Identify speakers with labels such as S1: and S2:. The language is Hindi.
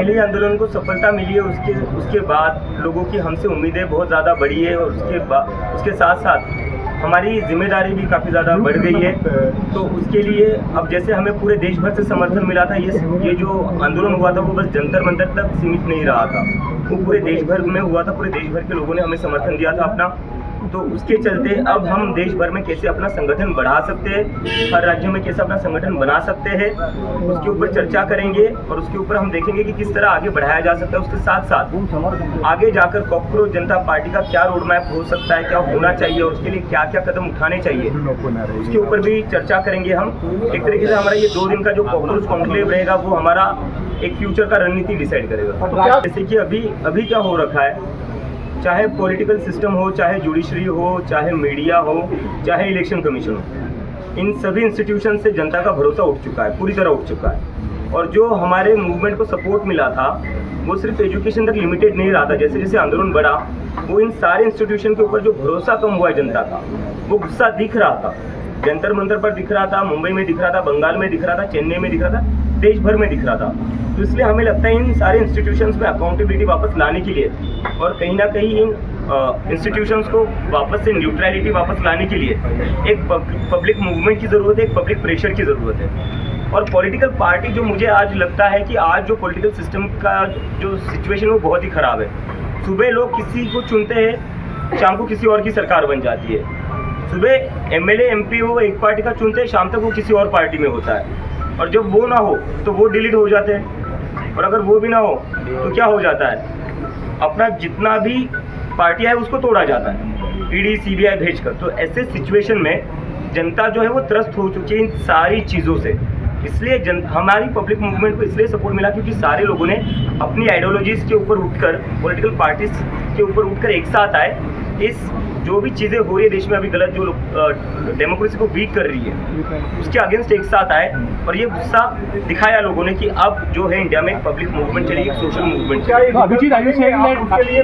S1: पहले ही आंदोलन को सफलता मिली है, उसके बाद लोगों की हमसे उम्मीदें बहुत ज़्यादा बढ़ी है और उसके साथ साथ हमारी जिम्मेदारी भी काफ़ी ज़्यादा बढ़ गई है। तो उसके लिए अब जैसे हमें पूरे देश भर से समर्थन मिला था, ये जो आंदोलन हुआ था वो बस जंतर मंतर तक सीमित नहीं रहा था, वो पूरे देश भर में हुआ था। पूरे देश भर के लोगों ने हमें समर्थन दिया था अपना। तो उसके चलते अब हम देश भर में कैसे अपना संगठन बढ़ा सकते हैं, हर राज्य में कैसे अपना संगठन बना सकते हैं, उसके ऊपर चर्चा करेंगे और उसके ऊपर हम देखेंगे कि किस तरह आगे बढ़ाया जा सकता है। उसके साथ साथ आगे जाकर कॉकरोच जनता पार्टी का क्या रोड मैप हो सकता है, क्या होना चाहिए और उसके लिए क्या क्या कदम उठाने चाहिए, उसके ऊपर भी चर्चा करेंगे हम। एक तरीके से हमारा ये 2 दिन का जो कॉकरोच कॉन्क्लेव रहेगा वो हमारा एक फ्यूचर का रणनीति डिसाइड करेगा। जैसे कि अभी क्या हो रखा है, चाहे पॉलिटिकल सिस्टम हो, चाहे जुडिशरी हो, चाहे मीडिया हो, चाहे इलेक्शन कमीशन हो, इन सभी इंस्टीट्यूशन से जनता का भरोसा उठ चुका है, पूरी तरह उठ चुका है। और जो हमारे मूवमेंट को सपोर्ट मिला था वो सिर्फ एजुकेशन तक लिमिटेड नहीं रहा था। जैसे जैसे आंदोलन बढ़ा वो इन सारे इंस्टीट्यूशन के ऊपर जो भरोसा कम हुआ है जनता का, वो गुस्सा दिख रहा था, जंतर मंतर पर दिख रहा था, मुंबई में दिख रहा था, बंगाल में दिख रहा था, चेन्नई में दिख रहा था, देश भर में दिख रहा था। तो इसलिए हमें लगता है इन सारे इंस्टीट्यूशंस में अकाउंटेबिलिटी वापस लाने के लिए और कहीं ना कहीं इन इंस्टीट्यूशंस को वापस से न्यूट्रलिटी वापस लाने के लिए एक पब्लिक मूवमेंट की ज़रूरत है, एक पब्लिक प्रेशर की ज़रूरत है। और पॉलिटिकल पार्टी जो मुझे आज लगता है कि आज जो पॉलिटिकल सिस्टम का जो सिचुएशन वो बहुत ही ख़राब है। सुबह लोग किसी को चुनते हैं, शाम को किसी और की सरकार बन जाती है। सुबह एमएलए एमपी वो एक पार्टी का चुनते हैं, शाम तक वो किसी और पार्टी में होता है। और जब वो ना हो तो वो डिलीट हो जाते हैं, और अगर वो भी ना हो तो क्या हो जाता है, अपना जितना भी पार्टियां है उसको तोड़ा जाता है ईडी सीबीआई भेजकर। तो ऐसे सिचुएशन में जनता जो है वो त्रस्त हो चुकी है इन सारी चीज़ों से। इसलिए हमारी पब्लिक मूवमेंट को इसलिए सपोर्ट मिला क्योंकि सारे लोगों ने अपनी आइडियोलॉजीज़ के ऊपर उठकर, पॉलिटिकल पार्टीज के ऊपर उठकर एक साथ आए। इस जो भी चीज़ें हो रही है देश में अभी गलत, जो डेमोक्रेसी को वीक कर रही है, उसके अगेंस्ट एक साथ आए और ये गुस्सा दिखाया लोगों ने कि अब जो है इंडिया में एक पब्लिक मूवमेंट चलेगी, एक सोशल मूवमेंट चलेगी।